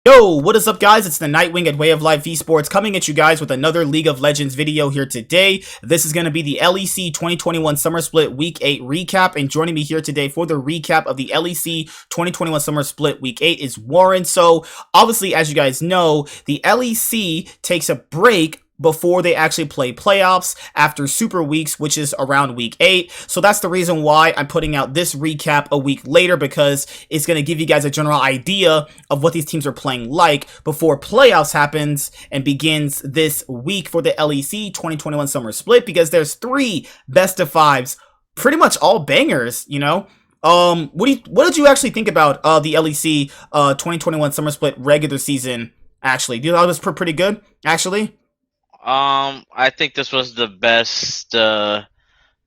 Yo, what is up guys? It's the Nightwing at Way of Life Esports coming at you guys with another League of Legends video here today. This is going to be the LEC 2021 Summer Split Week 8 recap, and joining me here today for the recap of the LEC 2021 Summer Split Week 8 is Warren. So obviously, as you guys know, the LEC takes a break before they actually play playoffs after Super Weeks, which is around week 8. So that's the reason why I'm putting out this recap a week later, because it's going to give you guys a general idea of what these teams are playing like before playoffs happens and begins this week for the LEC 2021 Summer Split, because there's 3 best of 5s, pretty much all bangers, you know? What did you actually think about the LEC 2021 Summer Split regular season, actually? Do you think it was pretty good, actually? I think this was the best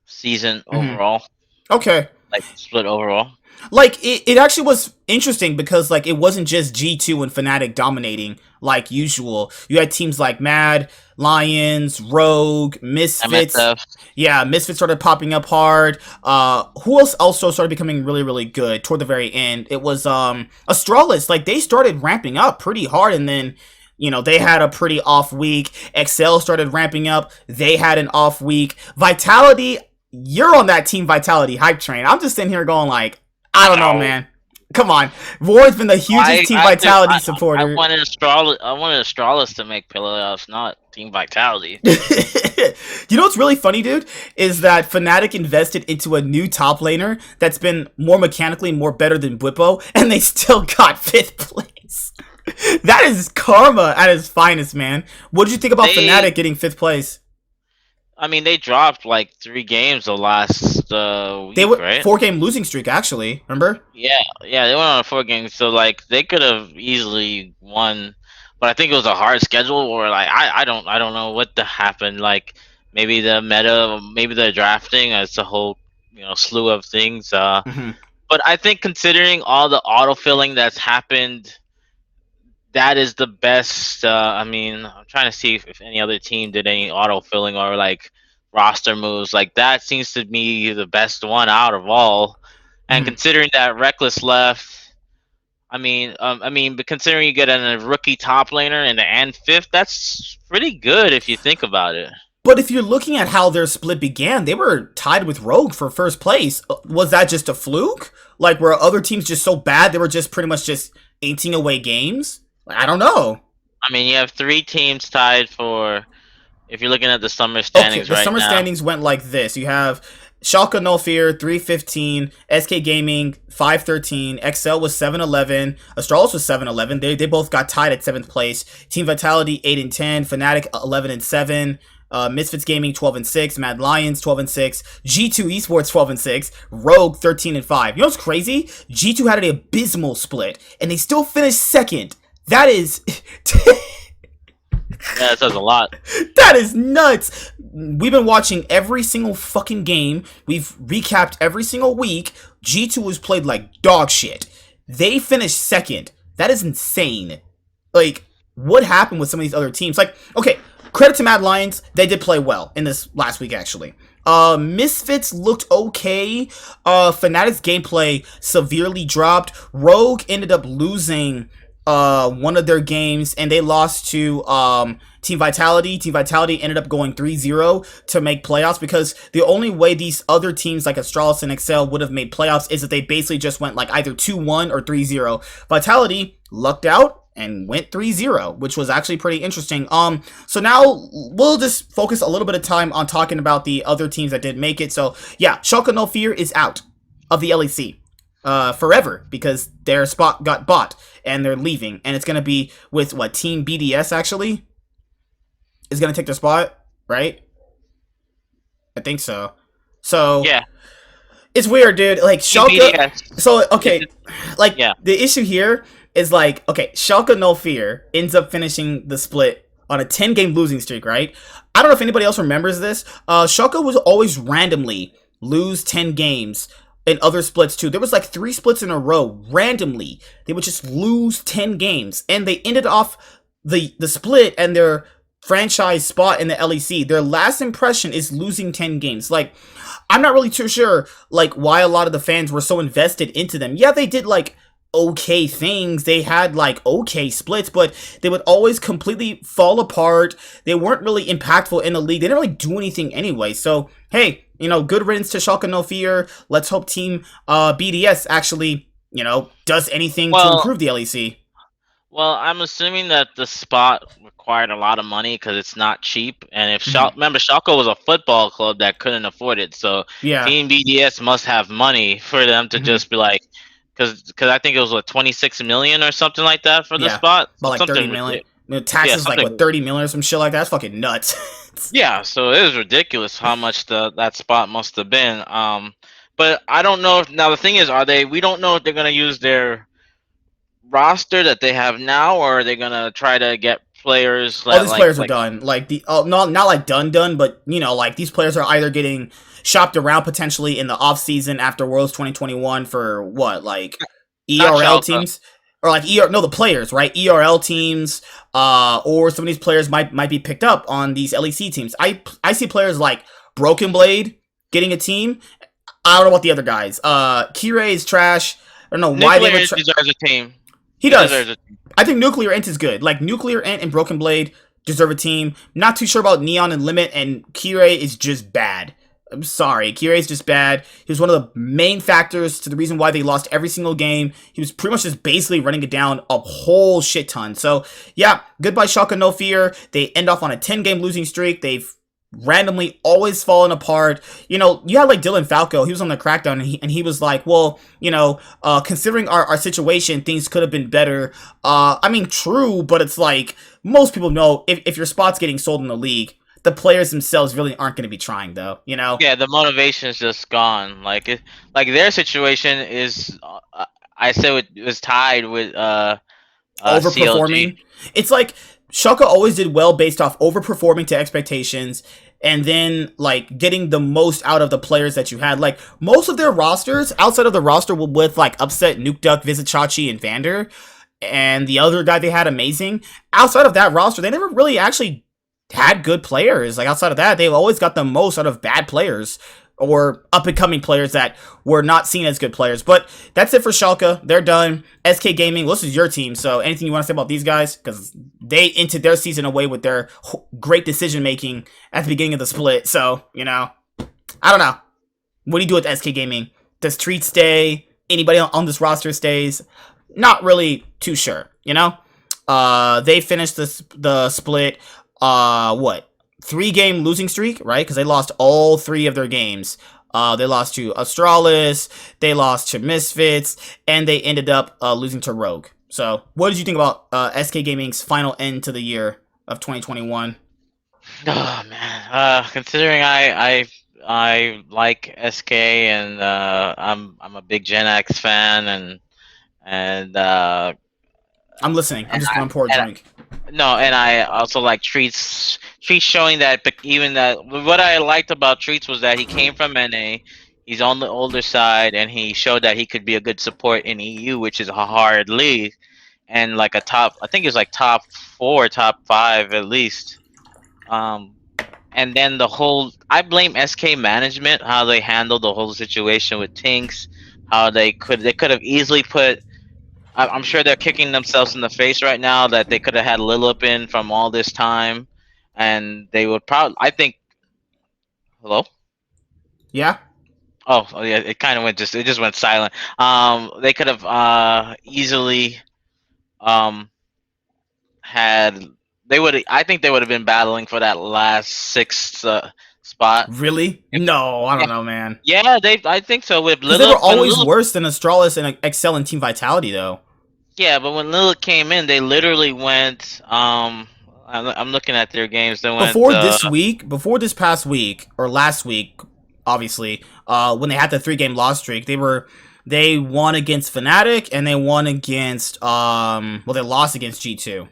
season overall. Okay. Like split overall. Like it actually was interesting because like it wasn't just G2 and Fnatic dominating like usual. You had teams like Mad, Lions, Rogue, Misfits. MSF. Yeah, Misfits started popping up hard. Who else also started becoming really, really good toward the very end? It was Astralis. Like they started ramping up pretty hard, and then you know, they had a pretty off week. Excel started ramping up. They had an off week. Vitality, you're on that Team Vitality hype train. I'm just sitting here going like, I don't know, man. Come on. Warren's been the hugest Team Vitality supporter. I wanted Astralis to make playoffs, not Team Vitality. You know what's really funny, dude? Is that Fnatic invested into a new top laner that's been more mechanically more better than Bwipo, and they still got 5th place. That is karma at its finest, man. What did you think about Fnatic getting 5th place? I mean, they dropped like 3 games the last week, they were right? 4-game losing streak, actually. Remember? Yeah, they went on a 4 game, so like they could have easily won, but I think it was a hard schedule. Or like I don't know what happened. Like maybe the meta, maybe the drafting. It's a whole slew of things. But I think considering all the autofilling that's happened, that is the best. I mean, I'm trying to see if any other team did any auto-filling or like roster moves. Like that seems to be the best one out of all. And considering that Reckless left, but considering you get a rookie top laner and 5th, that's pretty good if you think about it. But if you're looking at how their split began, they were tied with Rogue for 1st place. Was that just a fluke? Like, were other teams just so bad they were just pretty much just inting away games? I don't know. I mean, you have 3 teams tied for, if you're looking at the summer standings the summer standings went like this. You have Schalke No Fear 315, SK Gaming 513, XL was 711, Astralis was 711. They both got tied at 7th place. Team Vitality 8 and 10, Fnatic 11 and 7. Misfits Gaming 12 and 6, Mad Lions 12 and 6, G2 Esports 12 and 6, Rogue 13 and 5. You know what's crazy? G2 had an abysmal split, and they still finished 2nd. That is... yeah, that says a lot. That is nuts. We've been watching every single fucking game. We've recapped every single week. G2 was played like dog shit. They finished 2nd. That is insane. Like, what happened with some of these other teams? Like, okay, credit to Mad Lions. They did play well in this last week, actually. Misfits looked okay. Fnatic's gameplay severely dropped. Rogue ended up losing one of their games, and they lost to Team Vitality. Team Vitality ended up going 3-0 to make playoffs, because the only way these other teams like Astralis and Excel would have made playoffs is if they basically just went like either 2-1 or 3-0. Vitality lucked out and went 3-0, which was actually pretty interesting. So now we'll just focus a little bit of time on talking about the other teams that did make it. So yeah, Schalke No Fear is out of the LEC forever, because their spot got bought and they're leaving, and it's gonna be with what, Team BDS actually is gonna take their spot, right? I think so. So yeah, it's weird, dude. Like Schalke. BDS. So okay, like yeah. The issue here is like, okay, Schalke No Fear ends up finishing the split on a 10-game losing streak, right? I don't know if anybody else remembers this. Schalke was always randomly lose 10 games. In other splits too. There was like 3 splits in a row. Randomly, they would just lose 10 games. And they ended off the split and their franchise spot in the LEC. Their last impression is losing 10 games. Like, I'm not really too sure like why a lot of the fans were so invested into them. Yeah, they did like okay things. They had like okay splits, but they would always completely fall apart. They weren't really impactful in the league. They didn't really do anything anyway. So hey, good riddance to Schalke no fear. Let's hope team BDS actually, does anything to Well, improve the LEC. well, I'm assuming that the spot required a lot of money because it's not cheap. And if Mhm. remember, Schalke was a football club that couldn't afford it, so Yeah. Team BDS must have money for them to Mhm. just be like, because I think it was what 26 million or something like that for the Yeah. spot, About so like 30 something million. ridiculous. Yeah, Taxes like what, something. 30 million or some shit like that. That's fucking nuts. Yeah, so it was ridiculous how much that spot must have been. But I don't know if now the thing is, are they? We don't know if they're gonna use their roster that they have now, or are they gonna try to get players All that these like players are done. Like the not like done, but like these players are either getting shopped around potentially in the off season after Worlds 2021 for what, like not ERL Schalke? teams, or like the players, right? ERL teams, or some of these players might be picked up on these LEC teams. I see players like Broken Blade getting a team. I don't know about the other guys. Kirei is trash. I don't know why they would Nuclear try. deserves a team. He He does. deserves a team. I think Nuclear Int is good. Like Nuclear Int and Broken Blade deserve a team. Not too sure about Neon and Limit, and Kirei is just bad. I'm sorry, Kirei is just bad. He was one of the main factors to the reason why they lost every single game. He was pretty much just basically running it down a whole shit ton. So yeah, goodbye Schalke no fear. They end off on a 10-game losing streak. They've randomly always fallen apart. You had like Dylan Falco. He was on the crackdown, and he was like, well, considering our situation, things could have been better. I mean, true, but it's like most people know if your spot's getting sold in the league, the players themselves really aren't going to be trying, though. Yeah, the motivation's just gone. Like their situation is, I said it was tied with CLG. Overperforming. It's like Shaka always did well based off overperforming to expectations and then like getting the most out of the players that you had. Like most of their rosters, outside of the roster with like Upset, Nuke Duck, Visit Chachi, and Vander, and the other guy they had amazing. Outside of that roster, they never really actually had good players. Like outside of that, they've always got the most out of bad players or up and coming players that were not seen as good players. But that's it for Schalke. They're done. SK Gaming, well, this is your team. So anything you want to say about these guys? Because they ended their season away with their great decision making at the beginning of the split. So, I don't know. What do you do with SK Gaming? Does Treat stay? Anybody on this roster stays? Not really too sure. They finished the split. What? 3-game losing streak, right? Because they lost all 3 of their games. They lost to Astralis, they lost to Misfits, and they ended up losing to Rogue. So, what did you think about SK Gaming's final end to the year of 2021? Oh man, considering I like SK and I'm a big Gen X fan and I'm listening. I'm and just I going to pour a and drink. no, and I also like Treats showing that even that what I liked about Treats was that he came from NA, he's on the older side, and he showed that he could be a good support in EU, which is a hard league, and like a top, I think it's like top 4, top 5 at least. Um, and then I blame SK management how they handled the whole situation with Tinks, how they could have easily put. I'm sure they're kicking themselves in the face right now that they could have had Lilip in from all this time, and they would probably. I think. Hello. Yeah? Oh yeah, it just went silent. They could have easily um had I think they would have been battling for that last 6th spot. Really? If, No, I yeah, don't know, man. yeah, I think so with Because they were Lilip when always Lilip. worse than Astralis and Excel and Team Vitality, though. Yeah, but when Lilith came in, they literally went. I'm looking at their games. They went. Before this past week, or last week, obviously, when they had the 3-game loss streak, they won against Fnatic and they won against they lost against G2.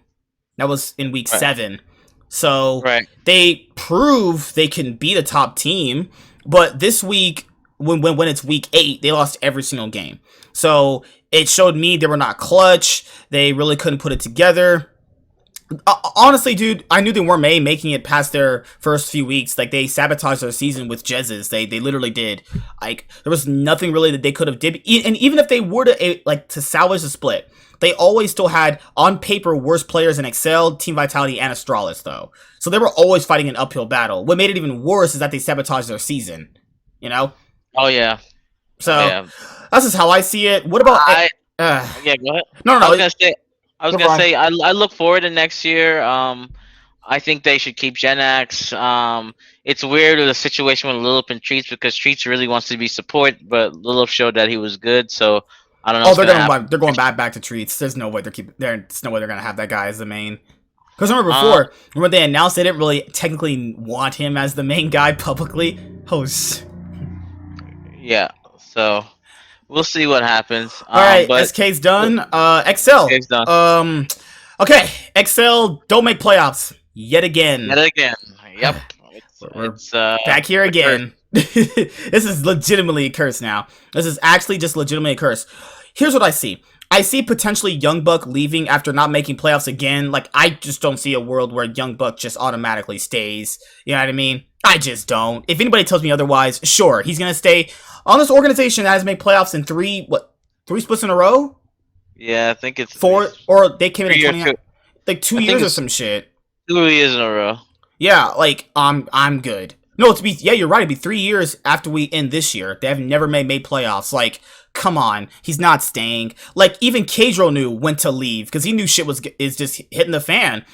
That was in week Right. 7. So Right. they prove they can beat a top team, but this week, when it's week 8, they lost every single game. So it showed me they were not clutch. They really couldn't put it together. Honestly, dude, I knew they weren't making it past their first few weeks. Like, they sabotaged their season with Jezz's. They literally did. Like, there was nothing really that they could have did. And even if they were to salvage the split, they always still had, on paper, worse players in Excel, Team Vitality, and Astralis, though. So they were always fighting an uphill battle. What made it even worse is that they sabotaged their season. You know? Oh yeah. So, Yeah. that's just how I see it. What about... Yeah, go ahead. No. I was gonna say I look forward to next year. I think they should keep Gen X. It's weird with the situation with Lilip and Treats because Treats really wants to be support, but Lilip showed that he was good. So I don't know. Oh, they're going back to Treats. There's no way there's no way they're gonna have that guy as the main. Because remember when they announced they didn't really technically want him as the main guy publicly. Yeah. So we'll see what happens. All right, SK's done. Excel. SK's done. Okay, Excel don't make playoffs yet again. Yep. It's back here again. This is legitimately a curse now. This is actually just legitimately a curse. Here's what I see. I see potentially Youngbuck leaving after not making playoffs again. Like, I just don't see a world where Youngbuck just automatically stays. You know what I mean? I just don't. If anybody tells me otherwise, sure, he's gonna stay on this organization that has made playoffs in three splits in a row? Yeah, I think it's 4, or they came in 20, like 2 years or some shit. 2 years in a row. Yeah, like, I'm good. No, you're right, it'd be 3 years after we end this year. They have never made playoffs. Like, come on, he's not staying. Like, even Kadro knew when to leave, because he knew shit is just hitting the fan.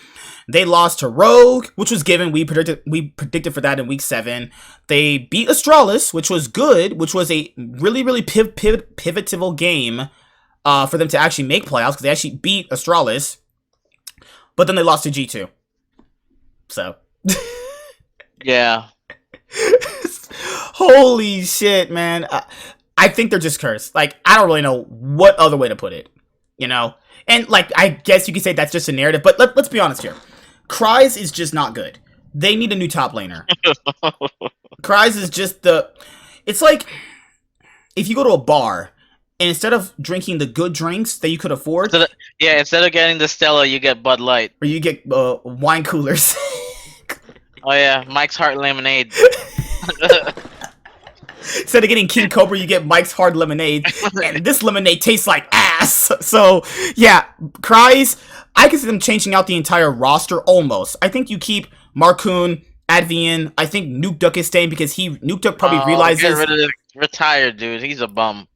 They lost to Rogue, which was given. We predicted for that in week 7. They beat Astralis, which was good, which was a really, really pivotal game for them to actually make playoffs, because they actually beat Astralis. But then they lost to G2. So. Yeah. Holy shit, man. I think they're just cursed. Like, I don't really know what other way to put it. You know? And, like, I guess you could say that's just a narrative, but let's be honest here. Cries is just not good. They need a new top laner. Cries is just it's like, if you go to a bar, and instead of drinking the good drinks that you could afford... instead of getting the Stella, you get Bud Light. Or you get wine coolers. Oh yeah, Mike's Heart Lemonade. Instead of getting King Cobra, you get Mike's Hard Lemonade. And this lemonade tastes like ass. So, yeah, Cries, I can see them changing out the entire roster almost. I think you keep Marcoon, Advian. I think Nuke Duck is staying because Nuke Duck probably realizes... Retired, dude. He's a bum.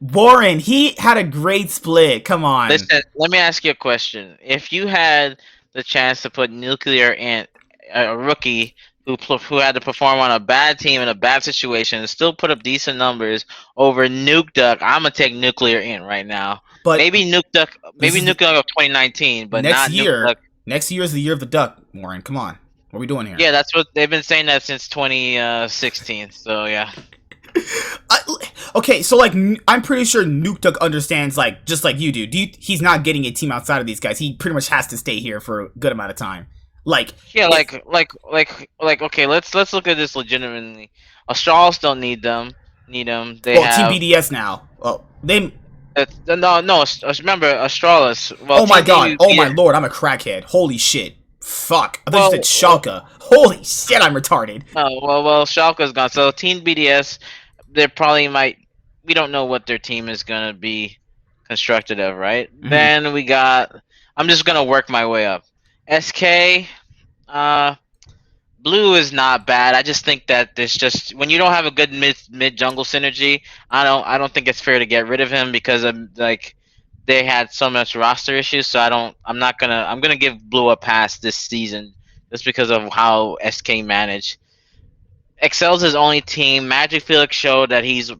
Warren, he had a great split. Come on. Listen, let me ask you a question. If you had the chance to put Nuclear in a rookie who had to perform on a bad team in a bad situation and still put up decent numbers over Nuke Duck, I'm gonna take Nuclear in right now. But maybe Nuke Duck of 2019, but not Nuke Duck. Next year is the year of the Duck, Warren. Come on, what are we doing here? Yeah, that's what they've been saying that since 2016. So yeah. Okay, so like I'm pretty sure Nuke Duck understands, like, just like you do. He's not getting a team outside of these guys. He pretty much has to stay here for a good amount of time. Like, yeah, okay, let's look at this legitimately. Astralis don't need them. They have Team BDS now. Oh, they. No. Remember Astralis. Well, oh my god! Oh my lord! I'm a crackhead. Holy shit! Fuck! I thought you said Schalke. Holy shit! I'm retarded. Oh well, Schalke's gone. So Team BDS, they probably might. We don't know what their team is gonna be constructed of, right? Mm-hmm. Then we got. I'm just gonna work my way up. SK, Blue is not bad. I just think that there's just when you don't have a good mid jungle synergy, I don't think it's fair to get rid of him because of like they had so much roster issues. So I'm gonna give Blue a pass this season just because of how SK managed. Excel's his only team. Magic Felix showed that he's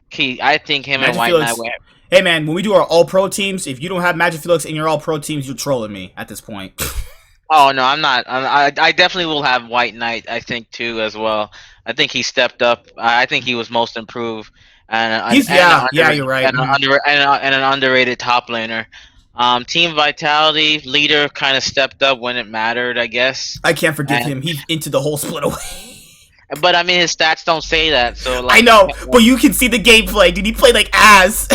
key. I think him Magic and White Felix, Knight. Hey man, when we do our all pro teams, if you don't have Magic Felix in your all pro teams, you're trolling me at this point. Oh no, I'm not. I definitely will have White Knight. I think too as well. I think he stepped up. I think he was most improved. You're right. And an underrated top laner. Team Vitality leader kind of stepped up when it mattered. I guess. I can't forgive him. He into the whole split away. But I mean, his stats don't say that. So like, I know, but you can see the gameplay. Did he play like ass?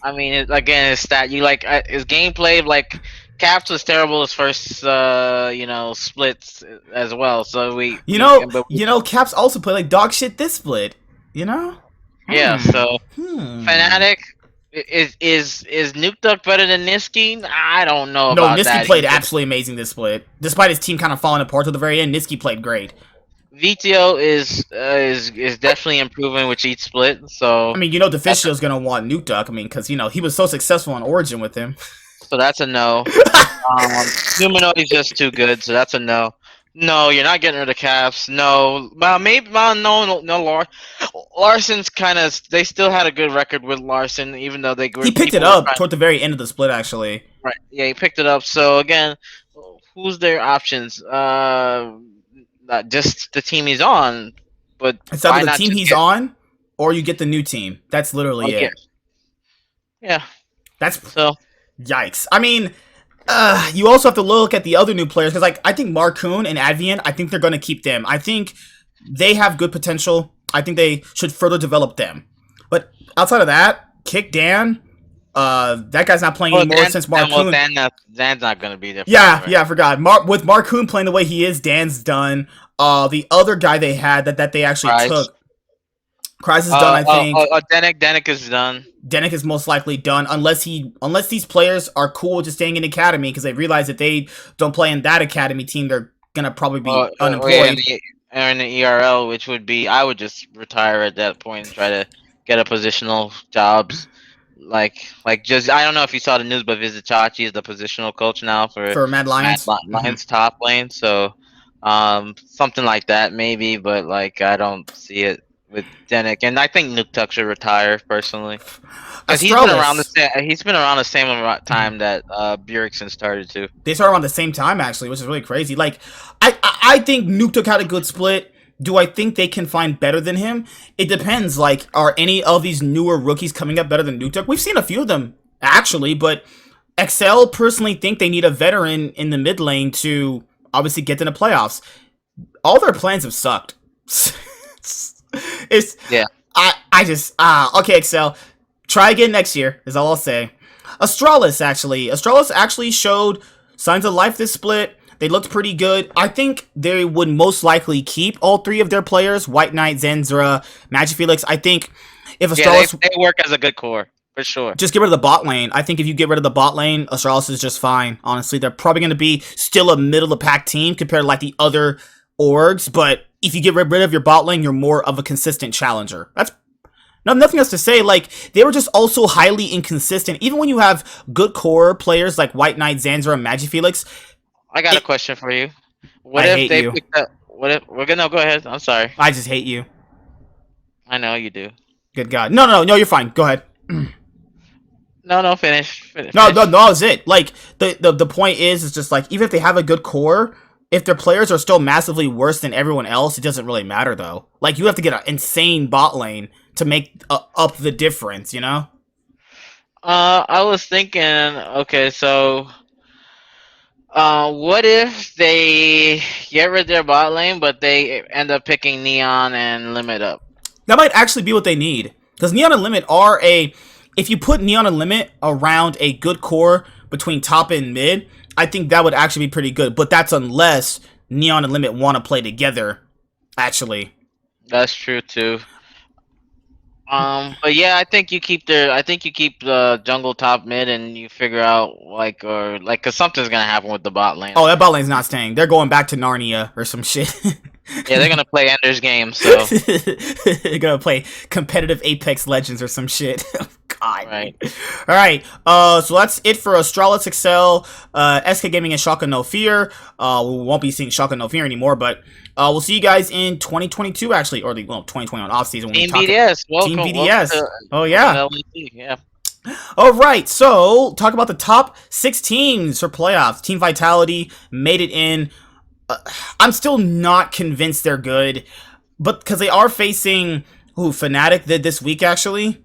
I mean, again, his gameplay like Caps was terrible his first, splits as well. So but Caps also play like dog shit this split. You know? yeah. So Hmm. Fnatic is Nuke Duck better than Niski? I don't know No, about Niski that. played absolutely amazing this split. Despite his team kind of falling apart to the very end, Niski played great. VTO is definitely improving with each split. So I mean, Deficio's gonna want Nuke Duck. I mean, because he was so successful on Origin with him. so that's a no. Humanoid is just too good, so that's a no. No, you're not getting rid of Caps. No, well, maybe no. Larson's kind of. They still had a good record with Larson, even though they. He picked it up toward the very end of the split, actually. Right. Yeah, he picked it up. So again, who's their options? Not just the team he's on, but it's either the team he's on, or you get the new team. That's literally it. Yeah. That's so. Yikes. I mean, you also have to look at the other new players because, I think Marcoon and Advian, I think they're going to keep them. I think they have good potential. I think they should further develop them. But outside of that, Kick Dan, that guy's not playing anymore since Marcoon. Dan's not going to be there. Yeah, I forgot. With Marcoon playing the way he is, Dan's done. The other guy they had that they actually took, Kryze is done, I think. Denik is done. Denik is most likely done unless these players are cool with just staying in academy because they realize that they don't play in that academy team, they're gonna probably be unemployed. Or in the ERL, which would be I would just retire at that point and try to get a positional jobs. Like just I don't know if you saw the news, but Vizichachi is the positional coach now for Mad Lions. Lions top lane, so something like that maybe, but I don't see it with Denik, and I think Nuktuk should retire personally. Because he's been around the same amount of time that Bjergsen started to. They started around the same time actually, which is really crazy. I think Nuktuk had a good split. Do I think they can find better than him? It depends. Are any of these newer rookies coming up better than Nuktuk? We've seen a few of them actually, but Excel personally think they need a veteran in the mid lane to obviously get to the playoffs. All their plans have sucked. Okay, Excel. Try again next year, is all I'll say. Astralis actually showed signs of life this split. They looked pretty good. I think they would most likely keep all three of their players, White Knight, Zenzra, Magic Felix. I think if Astralis... they work as a good core, for sure. Just get rid of the bot lane. I think if you get rid of the bot lane, Astralis is just fine. Honestly, they're probably going to be still a middle-of-the-pack team compared to the other orgs, but if you get rid of your bot lane, you're more of a consistent challenger. That's nothing else to say. They were just also highly inconsistent. Even when you have good core players like White Knight, Zenzra, and Magic Felix. I got a question for you. What if they picked up? What if we're gonna go ahead? I'm sorry. I just hate you. I know you do. Good God. No, you're fine. Go ahead. No, finish. No, that's it. The point is just even if they have a good core, if their players are still massively worse than everyone else, it doesn't really matter, though. You have to get an insane bot lane to make up the difference, you know? I was thinking, okay, so... what if they get rid of their bot lane, but they end up picking Neon and Limit up? That might actually be what they need. Because Neon and Limit are if you put Neon and Limit around a good core between top and mid, I think that would actually be pretty good. But that's unless Neon and Limit want to play together, actually. That's true, too. But yeah, I think you keep the jungle top mid, and you figure out cause something's gonna happen with the bot lane. Oh, that bot lane's not staying. They're going back to Narnia or some shit. Yeah, they're gonna play Ender's Game, so they're gonna play competitive Apex Legends or some shit. God. Right. All right. So that's it for Astralis Excel, SK Gaming, and Shaka No Fear. We won't be seeing Shaka No Fear anymore, but we'll see you guys in 2022, actually, or 2021 off season. Team BDS. Team BDS. Oh yeah. LEC, yeah. All right. So talk about the top 6 teams for playoffs. Team Vitality made it in. I'm still not convinced they're good, but because they are facing Fnatic this week, actually.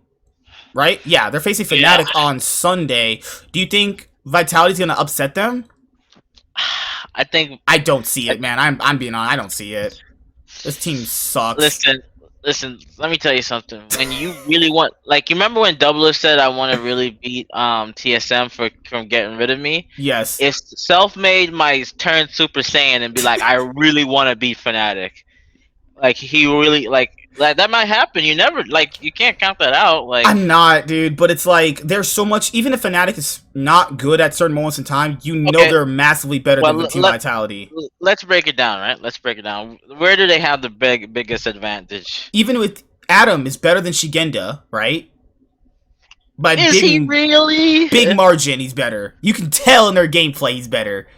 Right? Yeah, they're facing Fnatic on Sunday. Do you think Vitality's gonna upset them? I don't see it, man. I'm being honest. I don't see it. This team sucks. listen, let me tell you something. When you really want, like, you remember when Doubler said, "I want to really beat TSM for from getting rid of me." Yes. If Self-Made might turn Super Saiyan and be like, "I really want to beat Fnatic," like he really like that might happen. You never like you can't count that out. Like, I'm not, dude, but it's like there's so much. Even if Fnatic is not good at certain moments in time, you know okay, they're massively better well than Team Vitality. let's break it down, right? Let's break it down. Where do they have the biggest advantage? Even with Adam is better than Shigenda, right? By Is he really? big margin, he's better. You can tell in their gameplay he's better.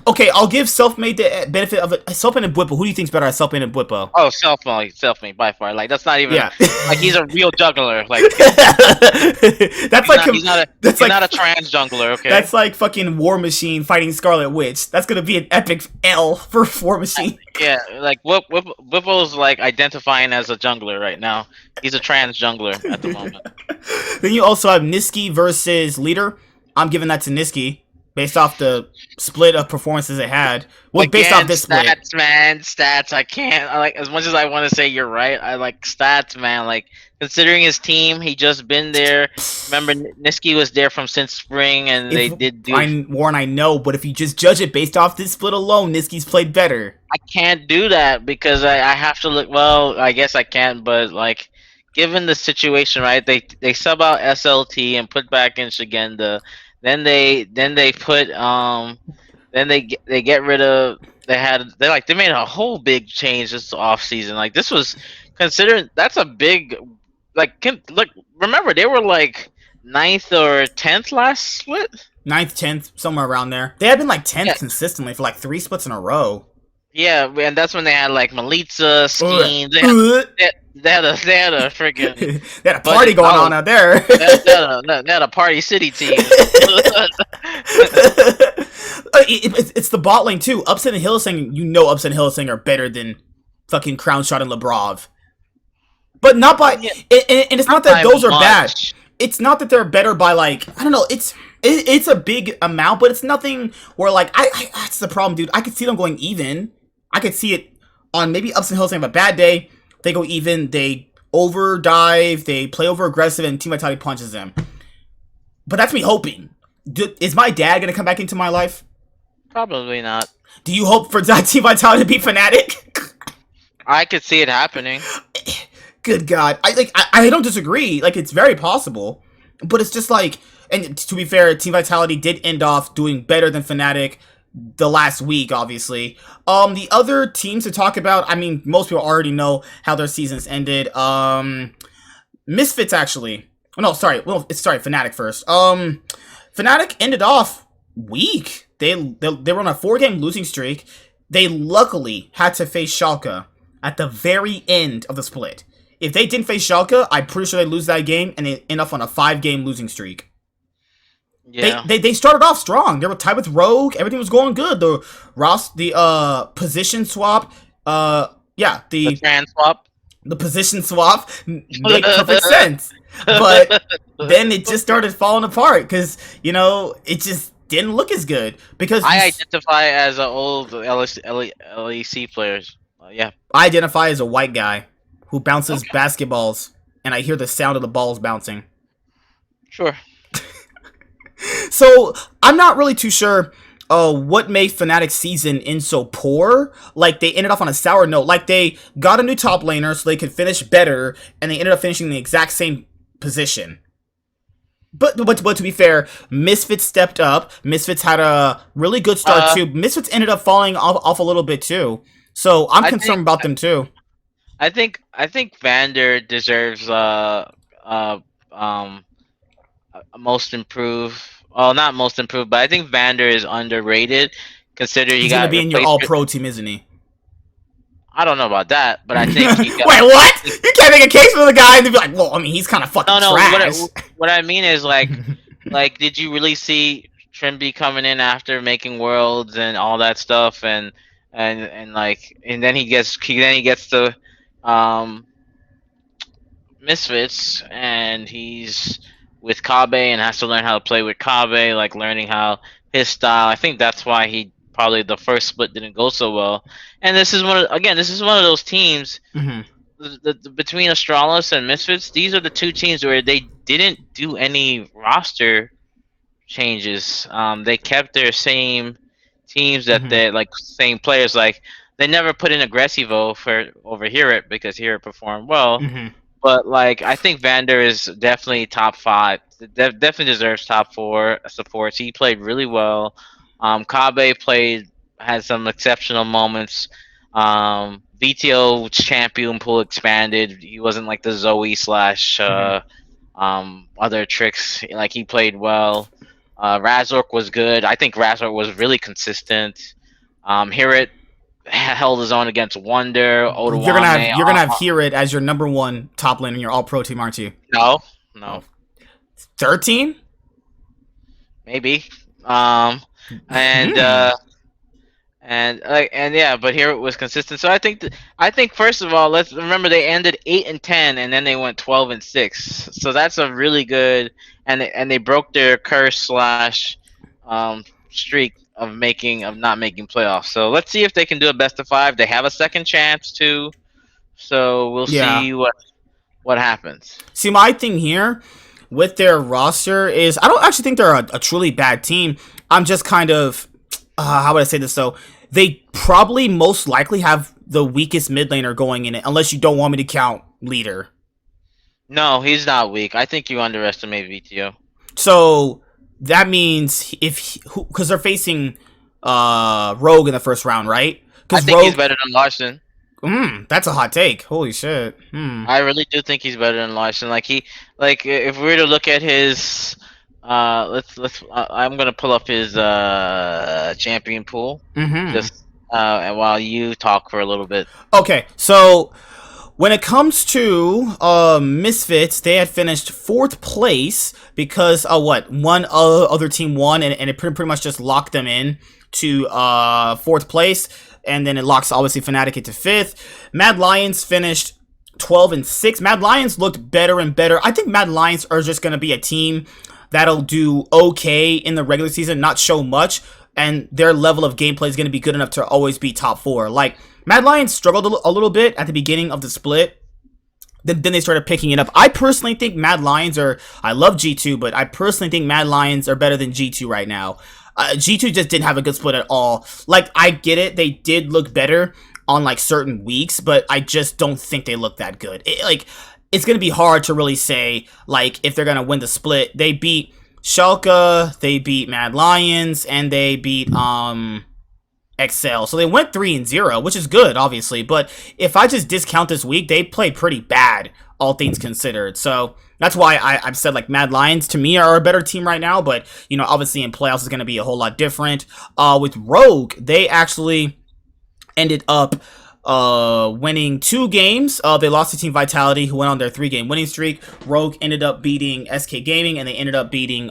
Okay, I'll give Self-Made the benefit of it. Self-Made and Bwipo. Who do you think's better at Self-Made and Bwipo? Oh, self-made by far. Like that's not even Yeah. like he's a real juggler. Like That's like he's not a trans jungler. Okay, that's like fucking War Machine fighting Scarlet Witch. That's gonna be an epic L for War Machine. yeah. Like Whipple's like identifying as a jungler right now. He's a trans jungler at the moment. Then you also have Niski versus Leader. I'm giving that to Niski based off the split of performances it had. Well, Again, based off this split. stats, man, stats. I can't. I like as much as I want to say you're right. I like stats, man. Like considering his team, he just been there. Remember, Niski was there from since spring, and they did do. Warren, I know, but if you just judge it based off this split alone, Niski's played better. I can't do that because I have to look. Well, I guess I can, but like, given the situation, right? They sub out SLT and put back in Shigenda. Then they put they get rid of they made a whole big change this off season. Like this was considering that's a big look. Remember they were like 9th or 10th last split. 9th, 10th, somewhere around there. They had been like 10th Yeah. consistently for like 3 splits in a row. Yeah, and that's when they had like Melitza, Skeen. They had a freaking they had a party going on out there. they had a party city team. It's the bot lane too. Upset and Hillsing, you know Upset and Hillsing are better than fucking Crown Shot and Lebrov. But not by, Yeah. and it's not that those are bad. It's not that they're better by like, I don't know, it's a big amount, but it's nothing where like, that's the problem, dude. I could see them going even. I could see it on maybe Ups and Hills have a bad day. They go even, they over dive, they play over aggressive, and Team Vitality punches them. But that's me hoping. Is my dad gonna come back into my life? Probably not. Do you hope for Team Vitality to beat Fnatic? I could see it happening. Good God, I don't disagree. Like it's very possible, but it's just like, and to be fair, Team Vitality did end off doing better than Fnatic the last week, obviously. The other teams to talk about, I mean, most people already know how their seasons ended. Misfits actually. Oh, no, sorry. Well, sorry, Fnatic first. Fnatic ended off weak. They were on a 4-game losing streak. They luckily had to face Schalke at the very end of the split. If they didn't face Schalke, I'm pretty sure they lose that game and they end up on a 5-game losing streak. Yeah. They started off strong. They were tied with Rogue. Everything was going good. The position swap, the trans swap. The position swap made perfect sense. But then it just started falling apart because, it just didn't look as good. Because I identify as an old LEC player. Yeah. I identify as a white guy who bounces basketballs, and I hear the sound of the balls bouncing. Sure. So, I'm not really too sure what made Fnatic's season end so poor. Like, they ended off on a sour note. Like, they got a new top laner so they could finish better, and they ended up finishing in the exact same position. But to be fair, Misfits stepped up. Misfits had a really good start, too. Misfits ended up falling off a little bit, too. So, I'm concerned about them, too. I think Vander deserves most improved. Well, not most improved, but I think Vander is underrated. Considering he's gonna be in your all-pro team, isn't he? I don't know about that, but I think he got, wait, what? You can't make a case for the guy and be like, well, I mean, he's kind of fucking trash. What I mean is like, did you really see Trimby coming in after making Worlds and all that stuff, and then he gets to Misfits, and he's with Kabe and has to learn how to play with Kabe, like learning how his style. I think that's why he probably the first split didn't go so well. And this is one of those teams between Astralis and Misfits, these are the two teams where they didn't do any roster changes. They kept their same teams that Mm-hmm. they like same players. Like they never put in Aggressivo for over Here because Here performed well. Mm-hmm. But like I think Vander is definitely top five. Definitely deserves top four supports. He played really well. Kabe played had some exceptional moments. VTO champion pool expanded. He wasn't like the Zoe slash Mm-hmm. other tricks. Like he played well. Razork was good. I think Razork was really consistent. Hirit held his own against Wonder, Otoame. You're gonna have Herit as your number one top lane in your all pro team, aren't you? No, Oh, no, 13? maybe. Um, and Hmm. and yeah, but here it was consistent. So I think first of all, let's remember they ended 8-10, and then they went 12-6. So that's a really good, and they broke their curse slash streak of not making playoffs. So let's see if they can do a best of five. They have a second chance too. So we'll Yeah. see what happens. See, my thing here with their roster is I don't actually think they're a truly bad team. I'm just kind of how would I say this though? They probably most likely have the weakest mid laner going in it, unless you don't want me to count leader. No, he's not weak. I think you underestimate VTO. So that means if because they're facing Rogue in the first round, right? I Because think he's Rogue, better than Larson. that's a hot take. Holy shit. I really do think he's better than Larson. Like if we were to look at his, let's. I'm gonna pull up his champion pool, Mm-hmm. just and while you talk for a little bit. Okay, so when it comes to Misfits, they had finished fourth place because what one other team won, and it pretty much just locked them in to fourth place, and then it locks obviously Fnatic into fifth. Mad Lions finished 12-6. Mad Lions looked better and better. I think Mad Lions are just gonna be a team that'll do okay in the regular season, not show much, and their level of gameplay is going to be good enough to always be top four. Like, Mad Lions struggled a little bit at the beginning of the split. Then they started picking it up. I personally think Mad Lions are. I love G2, but I personally think Mad Lions are better than G2 right now. G2 just didn't have a good split at all. Like, I get it. They did look better on, like, certain weeks, but I just don't think they look that good. It's going to be hard to really say, like, if they're going to win the split. They beat Schalke, they beat Mad Lions, and they beat, Excel. So they went 3-0, which is good, obviously. But if I just discount this week, they played pretty bad, all things considered. So that's why I've said like Mad Lions to me are a better team right now. But you know, obviously in playoffs is going to be a whole lot different. With Rogue, they actually ended up winning 2 games. They lost to Team Vitality, who went on their 3-game winning streak. Rogue ended up beating SK Gaming, and they ended up beating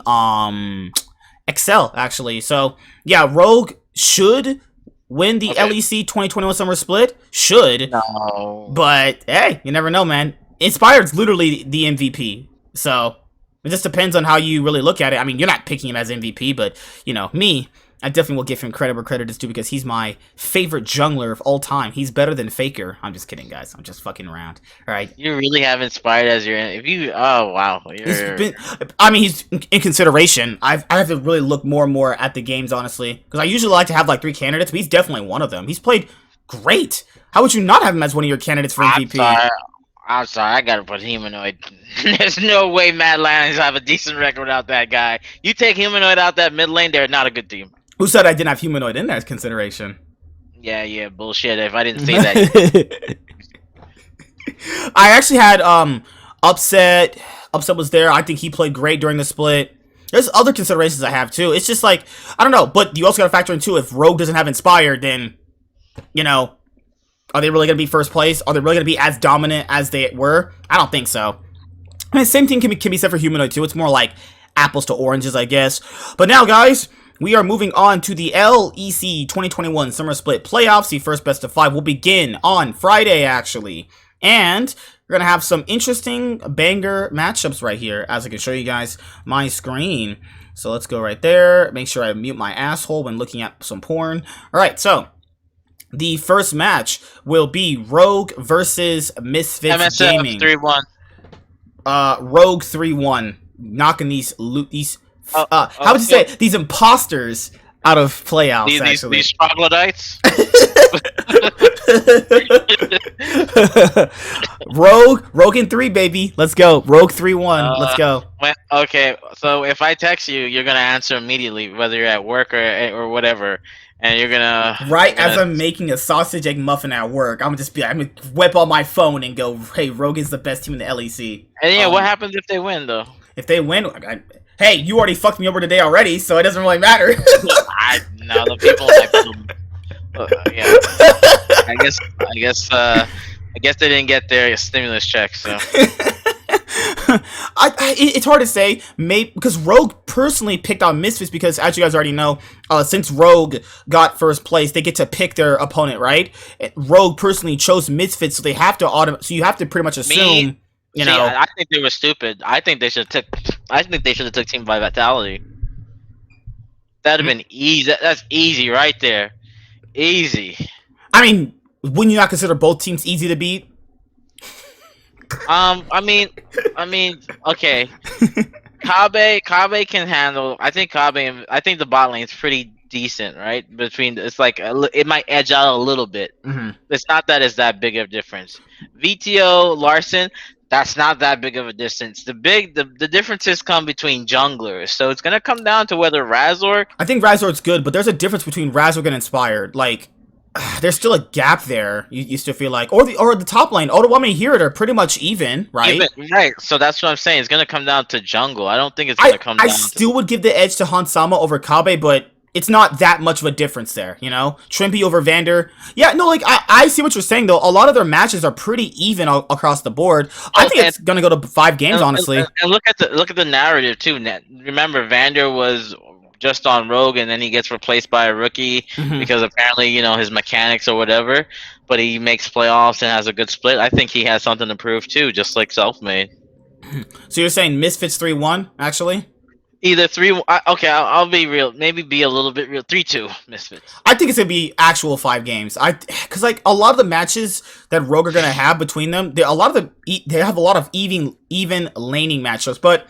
Excel actually. So yeah, Rogue should win the Okay. LEC 2021 Summer Split. Should, No. but hey, you never know, man. Inspired's literally the MVP. So it just depends on how you really look at it. I mean, you're not picking him as MVP, but you know, me, I definitely will give him credit where credit is due because he's my favorite jungler of all time. He's better than Faker. I'm just kidding, guys. I'm just fucking around. All right. You really have inspired as your if you oh wow He's you're been. I mean, he's in consideration. I have to really look more and more at the games, honestly, because I usually like to have like 3 candidates, but he's definitely one of them. He's played great. How would you not have him as one of your candidates for I'm MVP? sorry. I'm sorry, I gotta put Humanoid. There's no way Mad Lions have a decent record without that guy. You take Humanoid out that mid lane, they're not a good team. Who said I didn't have humanoid in there as consideration? Yeah, bullshit. If I didn't say that, I actually had upset. Upset was there. I think he played great during the split. There's other considerations I have too. It's just like I don't know, but you also got to factor in too. If Rogue doesn't have Inspired, then you know, are they really gonna be first place? Are they really gonna be as dominant as they were? I don't think so. I mean, same thing can be said for Humanoid too. It's more like apples to oranges, I guess. But now, guys, we are moving on to the LEC 2021 Summer Split Playoffs. The first best of 5 will begin on Friday, actually. And we're going to have some interesting banger matchups right here, as I can show you guys my screen. So let's go right there. Make sure I mute my asshole when looking at some porn. All right, so The first match will be Rogue versus Misfits MSF Gaming. 3-1. Rogue 3-1, knocking these Oh, how would you say it? These imposters out of playoffs, actually. These troglodytes. Rogue in 3, baby. Let's go. Rogue 3-1. Let's go. Okay, so if I text you, you're gonna answer immediately, whether you're at work or whatever, and you're gonna as I'm making a sausage egg muffin at work, I'm gonna whip on my phone and go, "Hey, Rogue is the best team in the LEC." And yeah, what happens if they win though? If they win, hey, you already fucked me over today already, so it doesn't really matter. No, the people. Yeah, I guess they didn't get their stimulus check, so. It's hard to say, maybe because Rogue personally picked on Misfits because, as you guys already know, since Rogue got first place, they get to pick their opponent, right? Rogue personally chose Misfits, so they have to so you have to pretty much assume. I think they were stupid. I think they should have took Team Vitality. That'd have been easy. That's easy right there. Easy. I mean, wouldn't you not consider both teams easy to beat? I mean, okay. Kabe can handle. I think the bot lane is pretty decent, right? It's like it might edge out a little bit. Mm-hmm. It's not that it's that big of a difference. VTO Larson, that's not that big of a distance. The differences come between junglers, so it's gonna come down to whether Razork. I think Razork's good, but there's a difference between Razork and Inspired. Like, there's still a gap there. You still feel like, or the top lane, Oldawami and Hirit are pretty much even, right? Right. So that's what I'm saying. It's gonna come down to jungle. I don't think it's gonna come down. I still would give the edge to Hansama over Kabe, but it's not that much of a difference there, you know? Trimpy over Vander. Yeah, no, like, I see what you're saying, though. A lot of their matches are pretty even across the board. I think it's gonna go to 5 games, honestly. And look at the narrative, too. Remember, Vander was just on Rogue, and then he gets replaced by a rookie because apparently, his mechanics or whatever, but he makes playoffs and has a good split. I think he has something to prove, too, just like Selfmade. So you're saying Misfits 3-1, actually? Either 3. Okay, I'll be real. Maybe be a little bit real. 3-2 Misfits. I think it's gonna be actual 5 games. Because like a lot of the matches that Rogue are gonna have between them, they have a lot of even laning matchups. But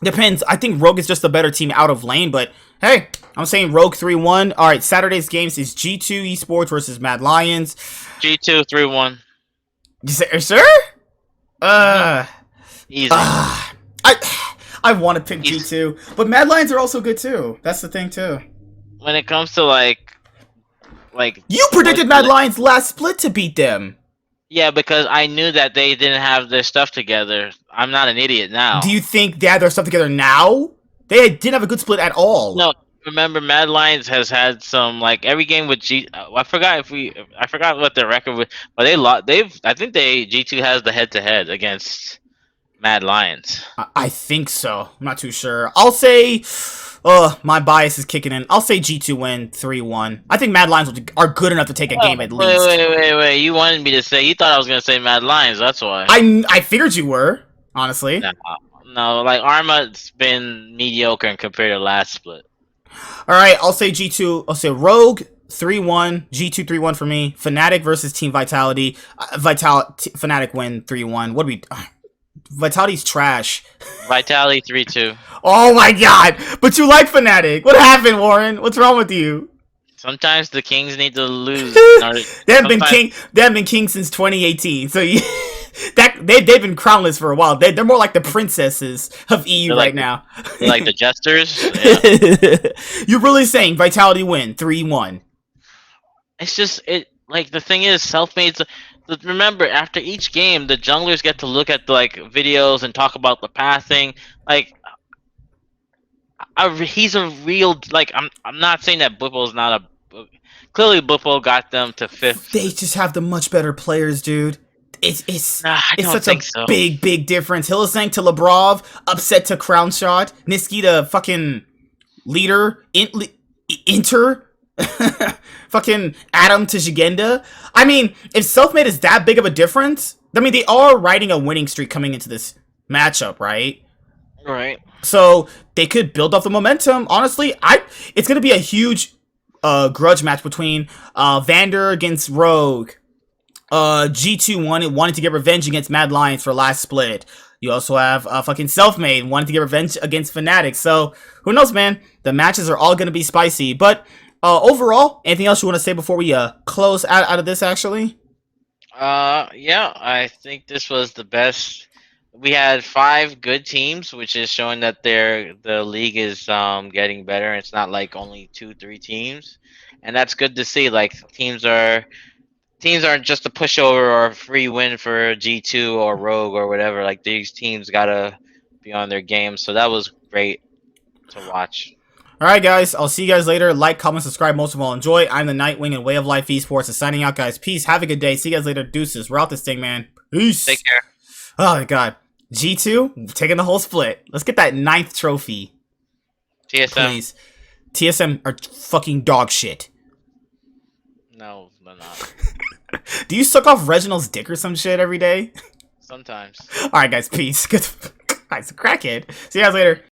depends. I think Rogue is just a better team out of lane. But hey, I'm saying Rogue 3-1. All right, Saturday's games is G2 Esports versus Mad Lions. G2 3-1. You say, sir? Easy. I want to pick G2, but Mad Lions are also good too. That's the thing too. When it comes to like you predicted Mad Lions last split to beat them. Yeah, because I knew that they didn't have their stuff together. I'm not an idiot now. Do you think they have their stuff together now? They didn't have a good split at all. No, remember Mad Lions has had some every game with G. I forgot what their record was, but I think G2 has the head-to-head against Mad Lions. I think so. I'm not too sure. I'll say, my bias is kicking in. I'll say G2 win 3-1. I think Mad Lions are good enough to take a game at least. Wait. You wanted me to say, you thought I was going to say Mad Lions, that's why. I figured you were, honestly. No, like Arma's been mediocre compared to last split. Alright, I'll say G2. I'll say Rogue 3-1. G2 3-1 for me. Fnatic versus Team Vitality. Fnatic win 3-1. What do we... Vitality's trash. Vitality 3-2. Oh my god! But you like Fnatic. What happened, Warren? What's wrong with you? Sometimes the Kings need to lose. They haven't been king since 2018. So they've been crownless for a while. They're more like the princesses of EU right now. They're like the jesters. Yeah. You're really saying Vitality win 3-1? It's just the thing is, Selfmade's. Remember, after each game, the junglers get to look at videos and talk about the passing. He's a real I'm not saying that Blippo's not a. Clearly, Blippo got them to 5th. They just have the much better players, dude. It's such a big difference. Hylissang to Labrov, Upset to Crownshot, Niski to fucking leader, Inter. Fucking Adam to Jigenda. I mean, if Selfmade is that big of a difference, I mean, they are riding a winning streak coming into this matchup, right? Right. So they could build off the momentum. Honestly, it's gonna be a huge grudge match between Vander against Rogue. G2 wanted to get revenge against Mad Lions for last split. You also have fucking Selfmade wanted to get revenge against Fnatic. So who knows, man? The matches are all gonna be spicy. But overall, anything else you want to say before we close out of this? Actually, yeah, I think this was the best. We had 5 good teams, which is showing that the league is getting better. It's not like only 2, 3 teams, and that's good to see. Like teams aren't just a pushover or a free win for G2 or Rogue or whatever. Like these teams gotta be on their game. So that was great to watch. all right, guys. I'll see you guys later. Like, comment, subscribe. Most of all, enjoy. I'm the Nightwing and Way of Life Esports. Is signing out, guys. Peace. Have a good day. See you guys later. Deuces. We're out this thing, man. Peace. Take care. Oh my god. G2 taking the whole split. Let's get that 9th trophy. TSM. Please. TSM are fucking dog shit. No, they're not. Do you suck off Reginald's dick or some shit every day? Sometimes. Alright, guys. Peace. Good. Guys, crackhead. See you guys later.